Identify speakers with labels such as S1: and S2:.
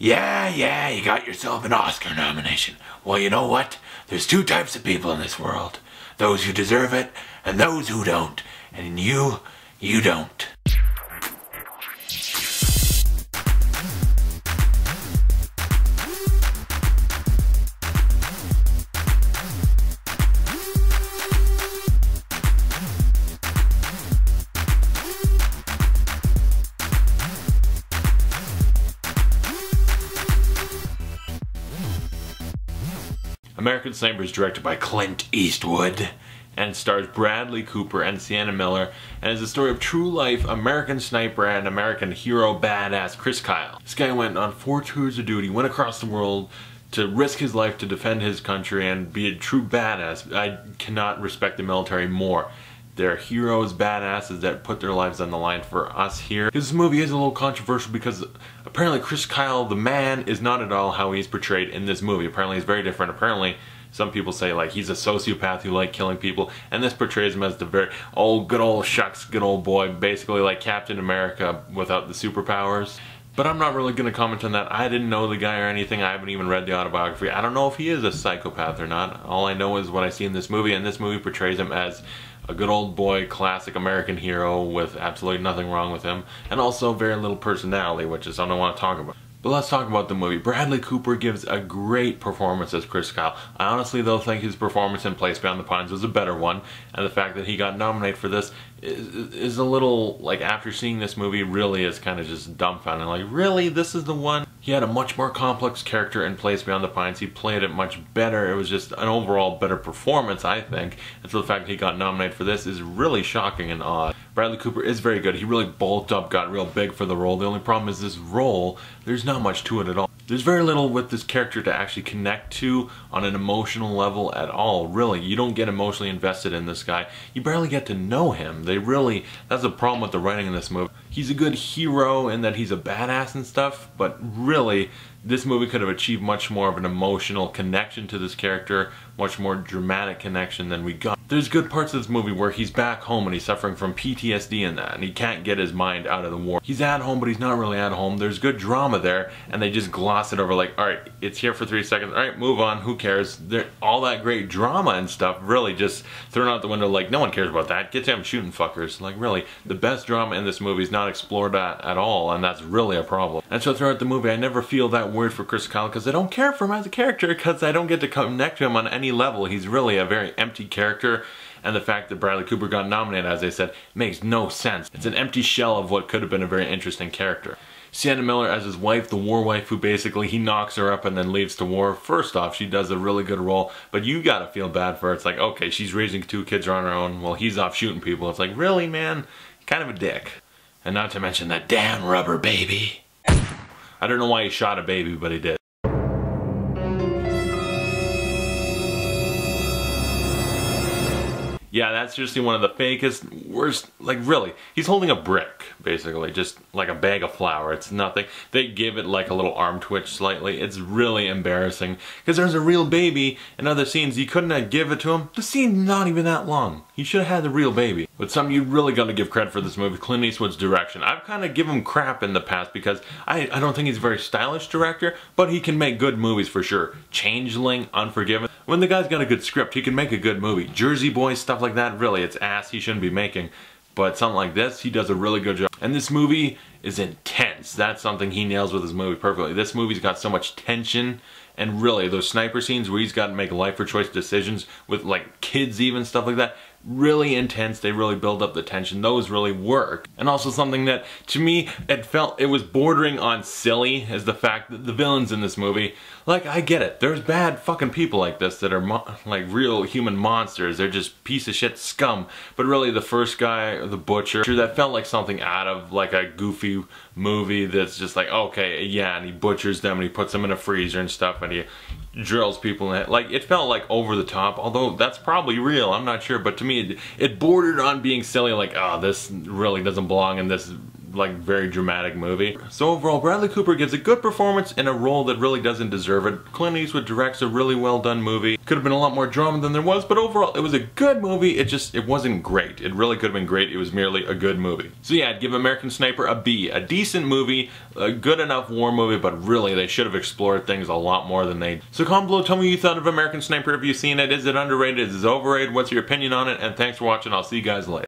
S1: Yeah, you got yourself an Oscar nomination. Well, you know what? There's two types of people in this world. Those who deserve it, and those who don't. And you don't. American Sniper is directed by Clint Eastwood and stars Bradley Cooper and Sienna Miller, and is the story of true-life American sniper and American hero badass Chris Kyle. This guy went on 4 tours of duty, went across the world to risk his life to defend his country and be a true badass. I cannot respect the military more. They're heroes, badasses that put their lives on the line for us here. This movie is a little controversial because apparently Chris Kyle, the man, is not at all how he's portrayed in this movie. Apparently he's very different. Apparently some people say like he's a sociopath who like killing people, and this portrays him as the very good old shucks, good old boy, basically like Captain America without the superpowers. But I'm not really going to comment on that. I didn't know the guy or anything. I haven't even read the autobiography. I don't know if he is a psychopath or not. All I know is what I see in this movie, and this movie portrays him as a good old boy, classic American hero with absolutely nothing wrong with him, and also very little personality, which is something I want to talk about. But let's talk about the movie. Bradley Cooper gives a great performance as Chris Kyle. I honestly though think his performance in Place Beyond the Pines was a better one, and the fact that he got nominated for this is a little, like, after seeing this movie, really is kind of just dumbfounded. Like, really? This is the one? He had a much more complex character in Place Beyond the Pines. He played it much better. It was just an overall better performance, I think. And so the fact that he got nominated for this is really shocking and odd. Bradley Cooper is very good. He really bulked up, got real big for the role. The only problem is this role, there's not much to it at all. There's very little with this character to actually connect to on an emotional level at all, really. You don't get emotionally invested in this guy. You barely get to know him. That's the problem with the writing in this movie. He's a good hero in that he's a badass and stuff, but really, this movie could have achieved much more of an emotional connection to this character, much more dramatic connection than we got. There's good parts of this movie where he's back home and he's suffering from PTSD and that, and he can't get his mind out of the war. He's at home, but he's not really at home. There's good drama there, and they just gloss it over like, alright, it's here for 3 seconds, alright, move on, who cares? All that great drama and stuff really just thrown out the window like, no one cares about that. Get to him shooting fuckers. Like, really, the best drama in this movie is not explored at all, and that's really a problem. And so throughout the movie, I never feel that weird for Chris Kyle because I don't care for him as a character, because I don't get to connect to him on any level. He's really a very empty character, and the fact that Bradley Cooper got nominated, as I said, makes no sense. It's an empty shell of what could have been a very interesting character. Sienna Miller as his wife, the war wife, who basically he knocks her up and then leaves to war. First off, she does a really good role, but you gotta feel bad for her. It's like, okay, she's raising 2 kids on her own while he's off shooting people. It's like, really, man? Kind of a dick. And not to mention that damn rubber baby. I don't know why he shot a baby, but he did. Yeah, that's just one of the fakest, worst, like really, he's holding a brick, basically, just like a bag of flour. It's nothing. They give it like a little arm twitch slightly. It's really embarrassing, because there's a real baby in other scenes. You couldn't have give it to him. The scene's not even that long. You should have had the real baby. But something you really got to give credit for this movie, Clint Eastwood's direction. I've kind of given him crap in the past because I don't think he's a very stylish director, but he can make good movies for sure. Changeling, Unforgiven. When the guy's got a good script, he can make a good movie. Jersey Boys, stuff like that, really, it's ass he shouldn't be making. But something like this, he does a really good job. And this movie is intense. That's something he nails with his movie perfectly. This movie's got so much tension, and really, those sniper scenes where he's got to make life or choice decisions with like kids even, stuff like that, really intense. They really build up the tension. Those really work. And also something that, to me, it was bordering on silly, is the fact that the villains in this movie, like, I get it. There's bad fucking people like this that are like real human monsters. They're just piece of shit scum. But really, the first guy, the butcher, that felt like something out of like a goofy movie that's just like, okay, yeah, and he butchers them and he puts them in a freezer and stuff and he drills people in it. Like, it felt like over the top, although that's probably real, I'm not sure, but to me it bordered on being silly, like, oh, this really doesn't belong in this like very dramatic movie. So overall, Bradley Cooper gives a good performance in a role that really doesn't deserve it. Clint Eastwood directs a really well done movie. Could have been a lot more drama than there was, but overall it was a good movie. It wasn't great. It really could have been great. It was merely a good movie. So yeah, I'd give American Sniper a B. A decent movie, a good enough war movie, but really they should have explored things a lot more than they. So comment below, tell me what you thought of American Sniper. Have you seen it? Is it underrated? Is it overrated? What's your opinion on it? And thanks for watching. I'll see you guys later.